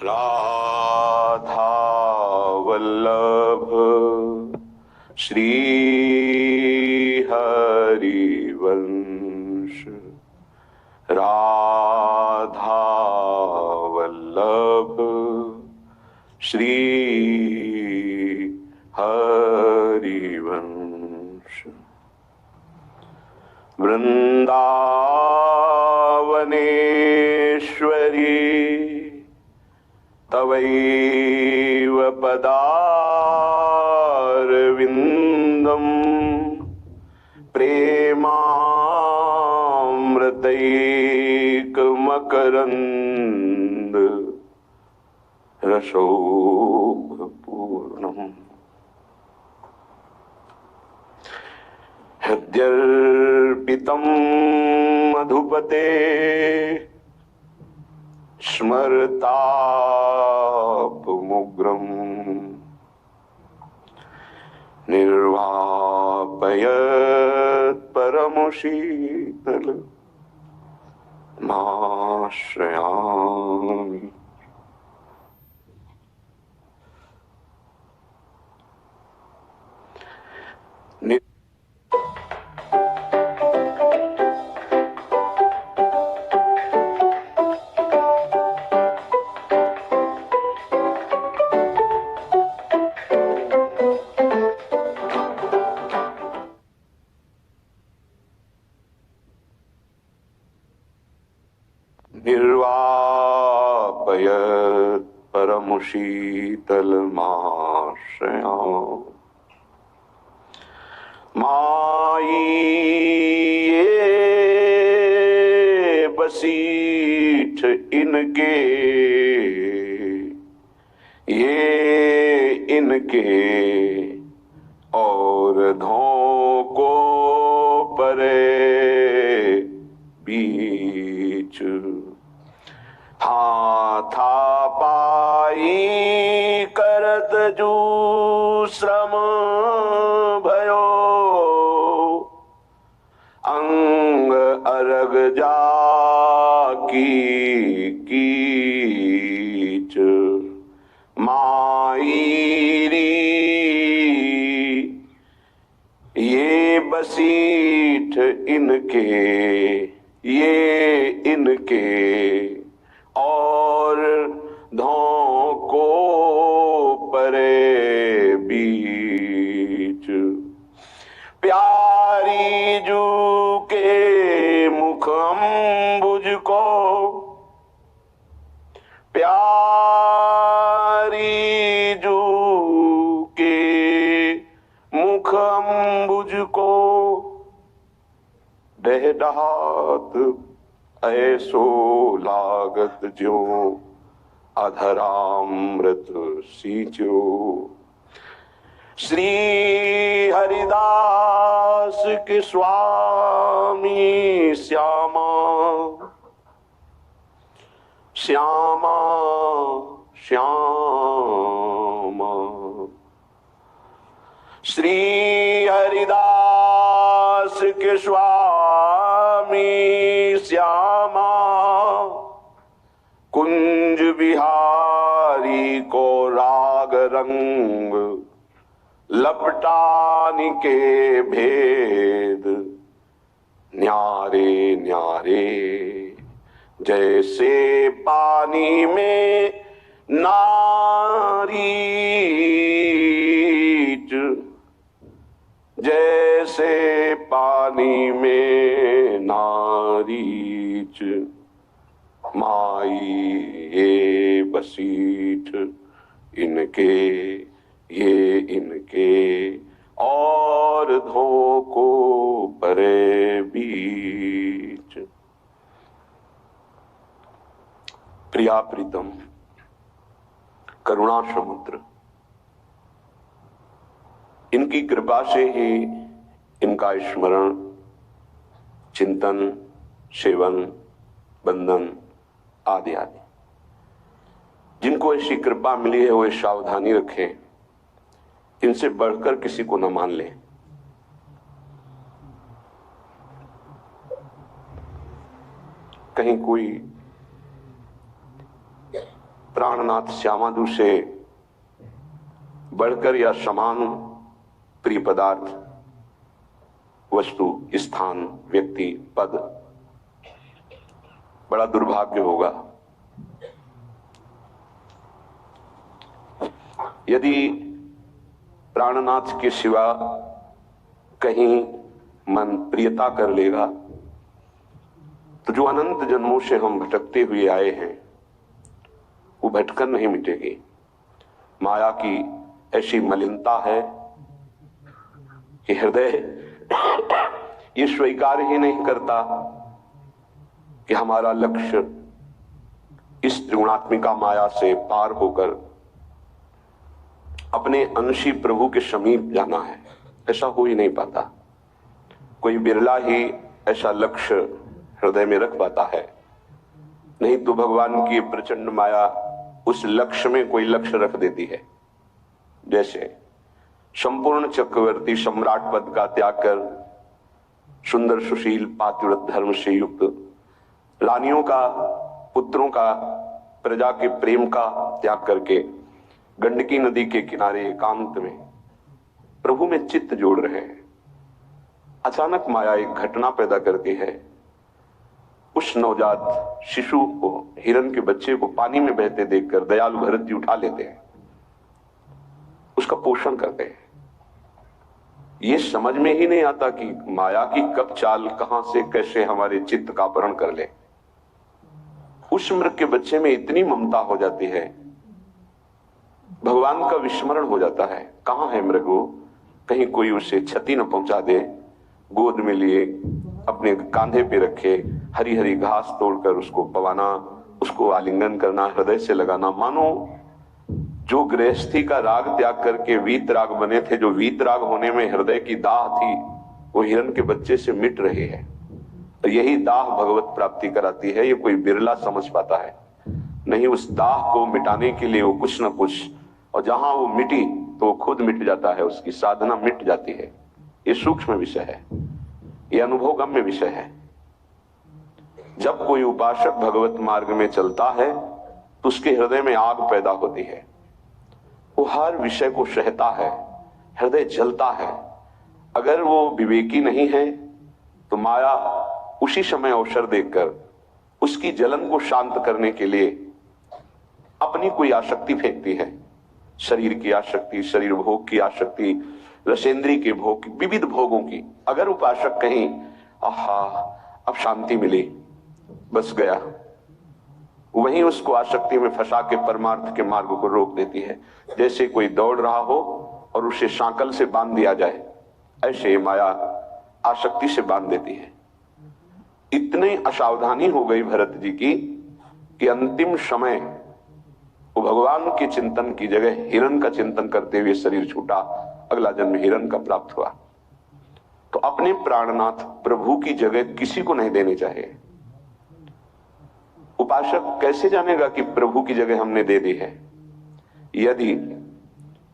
राधा वल्लभ श्री हरिवंश। राधा वल्लभ श्री हरिवंश। वृंदावनेश्वरी तवैव पदारविन्दम् प्रेमामृतैकमकरन्द रसौघपूर्णम्। हृद्यर्पितं मधुपते स्मरतापमुग्रम् निर्वापयत् परमशीतलमाश्रयामि। निर्वापयत् परमशीतलमाश्रयामि। मायी ये बसीठ इनके, ये इनके और धोको परे बीच। हाथा पाई करत जू श्रम भयो, अंग अरग जाकी कीच। माईरी ये बसीठ इनके, ये इनके और धोको परे बीच। प्यारी जू के मुख अम्बुज को, प्यारी जू के मुख अम्बुज को डहडात ऐसो लागत ज्यो अधरामृत सींचो। श्री हरिदास के स्वामी श्यामा, श्यामा श्यामा। श्री हरिदास के स्वामी श्यामा, कुंज बिहारी को राग रंग लपटानी के भेद न्यारे न्यारे। जैसे पानी में नारीच, जैसे पानी में नारीच। माई ये बसीठ इनके, ये इनके और धोको परे बीच। प्रिया प्रीतम करुणा समुद्र, इनकी कृपा से ही इनका स्मरण, चिंतन, सेवन, बंधन आदि आदि। जिनको ऐसी कृपा मिली है वो सावधानी रखें, इनसे बढ़कर किसी को न मान लें। कहीं कोई प्राणनाथ श्यामादू से बढ़कर या समान प्रिय पदार्थ, वस्तु, स्थान, व्यक्ति, पद बड़ा दुर्भाग्य होगा यदि प्राणनाथ के सिवा कहीं मन प्रियता कर लेगा, तो जो अनंत जन्मों से हम भटकते हुए आए हैं वो भटकन नहीं मिटेगी। माया की ऐसी मलिनता है कि हृदय ये स्वीकार ही नहीं करता कि हमारा लक्ष्य इस त्रिगुणात्मिका माया से पार होकर अपने अंशी प्रभु के समीप जाना है। ऐसा हो ही नहीं पाता। कोई बिरला ही ऐसा लक्ष्य हृदय में रख पाता है, नहीं तो भगवान की प्रचंड माया उस लक्ष्य में कोई लक्ष्य रख देती है। जैसे संपूर्ण चक्रवर्ती सम्राट पद का त्याग कर सुंदर सुशील पातिव्रत धर्म से युक्त रानियों का, पुत्रों का, प्रजा के प्रेम का त्याग करके गंडकी नदी के किनारे एकांत में प्रभु में चित्त जोड़ रहे हैं। अचानक माया एक घटना पैदा करती है। उस नवजात शिशु को, हिरण के बच्चे को पानी में बहते देखकर दयालु भरत जी उठा लेते हैं, उसका पोषण करते हैं। ये समझ में ही नहीं आता कि माया की कब चाल कहां से कैसे हमारे चित्त का अपहरण कर ले। उस मृग के बच्चे में इतनी ममता हो जाती है, भगवान का विस्मरण हो जाता है। कहां है मृग वो, कहीं कोई उसे क्षति न पहुंचा दे। गोद में लिए अपने कांधे पे रखे, हरी हरी घास तोड़कर उसको पवाना, उसको आलिंगन करना, हृदय से लगाना, मानो जो गृहस्थी का राग त्याग करके वीत राग बने थे, जो वीत राग होने में हृदय की दाह थी, वो हिरण के बच्चे से मिट रही है। तो यही दाह भगवत प्राप्ति कराती है। ये कोई बिरला समझ पाता है। नहीं, उस दाह को मिटाने के लिए वो कुछ न कुछ, और जहां वो मिटी तो वो खुद मिट जाता है, उसकी साधना मिट जाती है। ये सूक्ष्म विषय है, ये अनुभवगम्य विषय है। जब कोई उपासक भगवत मार्ग में चलता है तो उसके हृदय में आग पैदा होती है। वो हर विषय को सहता है, हृदय जलता है। अगर वो विवेकी नहीं है तो माया उसी समय अवसर देखकर उसकी जलन को शांत करने के लिए अपनी कोई आसक्ति फेंकती है। शरीर की आसक्ति, शरीर भोग की आसक्ति, रसेंद्री के भोग की, विविध भोगों की। अगर उपासक कहीं आहा अब शांति मिली, बस गया, वहीं उसको आसक्ति में फंसा के परमार्थ के मार्ग को रोक देती है। जैसे कोई दौड़ रहा हो और उसे सांकल से बांध दिया जाए, ऐसे माया आसक्ति से बांध देती है। इतनी असावधानी हो गई भरत जी की कि अंतिम समय वो भगवान के चिंतन की जगह हिरण का चिंतन करते हुए शरीर छूटा। अगला जन्म हिरण का प्राप्त हुआ। तो अपने प्राणनाथ प्रभु की जगह किसी को नहीं देनी चाहिए। उपासक कैसे जानेगा कि प्रभु की जगह हमने दे दी है? यदि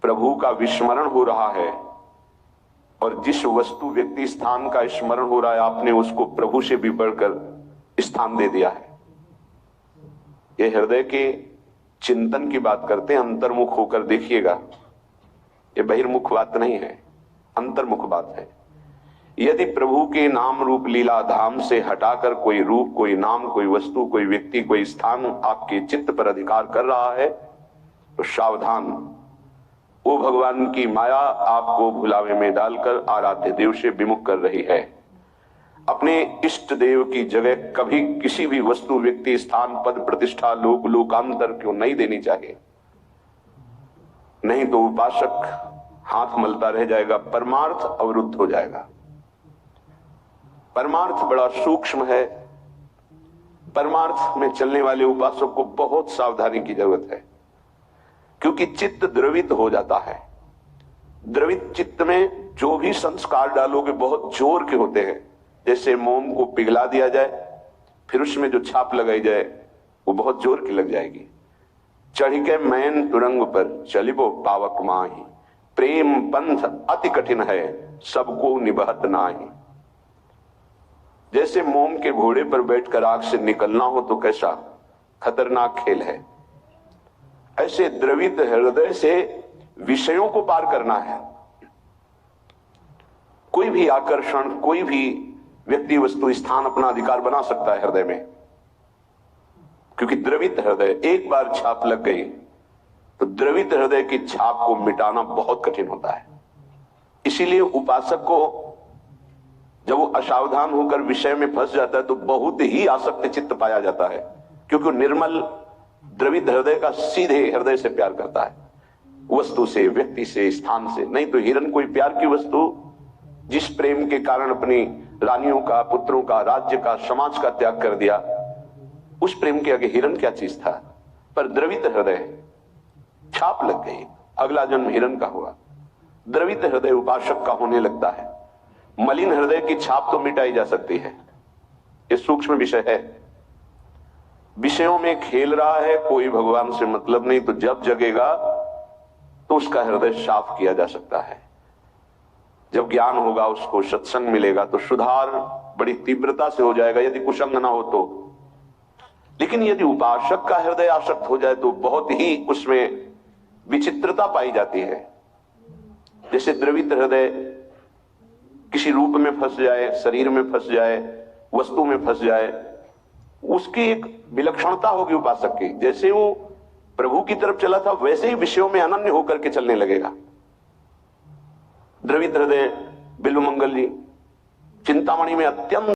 प्रभु का विस्मरण हो रहा है और जिस वस्तु, व्यक्ति, स्थान का स्मरण हो रहा है, आपने उसको प्रभु से भी बढ़कर स्थान दे दिया है। यह हृदय के चिंतन की बात करते हैं। अंतर्मुख होकर देखिएगा, ये बहिर्मुख बात नहीं है, अंतर्मुख बात है। यदि प्रभु के नाम रूप लीला धाम से हटाकर कोई रूप, कोई नाम, कोई वस्तु, कोई व्यक्ति, कोई स्थान आपके चित्त पर अधिकार कर रहा है तो सावधान, वो भगवान की माया आपको भुलावे में डालकर आराध्य देव से विमुख कर रही है। अपने इष्ट देव की जगह कभी किसी भी वस्तु, व्यक्ति, स्थान, पद, प्रतिष्ठा, लोक, लोकांतर क्यों नहीं देनी चाहिए। नहीं तो उपासक हाथ मलता रह जाएगा, परमार्थ अवरुद्ध हो जाएगा। परमार्थ बड़ा सूक्ष्म है। परमार्थ में चलने वाले उपासक को बहुत सावधानी की जरूरत है, क्योंकि चित्त द्रवित हो जाता है। द्रवित चित्त में जो भी संस्कार डालोगे बहुत जोर के होते हैं। जैसे मोम को पिघला दिया जाए, फिर उसमें जो छाप लगाई जाए वो बहुत जोर की लग जाएगी। चढ़ के मैन तुरंग पर चलिबो पावक माही, प्रेम पंथ अति कठिन है सबको निबहत नाही। जैसे मोम के घोड़े पर बैठकर आग से निकलना हो तो कैसा खतरनाक खेल है। ऐसे द्रवित हृदय से विषयों को पार करना है। कोई भी आकर्षण, कोई भी व्यक्ति, वस्तु, स्थान अपना अधिकार बना सकता है हृदय में, क्योंकि द्रवित हृदय, एक बार छाप लग गई तो द्रवित हृदय की छाप को मिटाना बहुत कठिन होता है। इसीलिए उपासक को जब वो असावधान होकर विषय में फंस जाता है तो बहुत ही आसक्त चित्त पाया जाता है, क्योंकि निर्मल द्रवित हृदय का सीधे हृदय से प्यार करता है, वस्तु से, व्यक्ति से, स्थान से नहीं। तो हिरण कोई प्यार की वस्तु, जिस प्रेम के कारण अपनी रानियों का, पुत्रों का, राज्य का, समाज का त्याग कर दिया, उस प्रेम के आगे हिरण क्या चीज था। पर द्रवित हृदय, छाप लग गई, अगला जन्म हिरण का हुआ। द्रवित हृदय उपासक का होने लगता है। मलिन हृदय की छाप तो मिटाई जा सकती है, ये सूक्ष्म विषय है। विषयों में खेल रहा है, कोई भगवान से मतलब नहीं, तो जब जगेगा तो उसका हृदय साफ किया जा सकता है। जब ज्ञान होगा, उसको सत्संग मिलेगा तो सुधार बड़ी तीव्रता से हो जाएगा, यदि कुसंग ना हो तो। लेकिन यदि उपासक का हृदय आसक्त हो जाए तो बहुत ही उसमें विचित्रता पाई जाती है। जैसे द्रवित हृदय किसी रूप में फंस जाए, शरीर में फंस जाए, वस्तु में फंस जाए, उसकी एक विलक्षणता होगी उपासक की। जैसे वो प्रभु की तरफ चला था वैसे ही विषयों में अनन्य होकर के चलने लगेगा। द्रवित हृदय बिल्वमंगल जी चिंतामणि में अत्यंत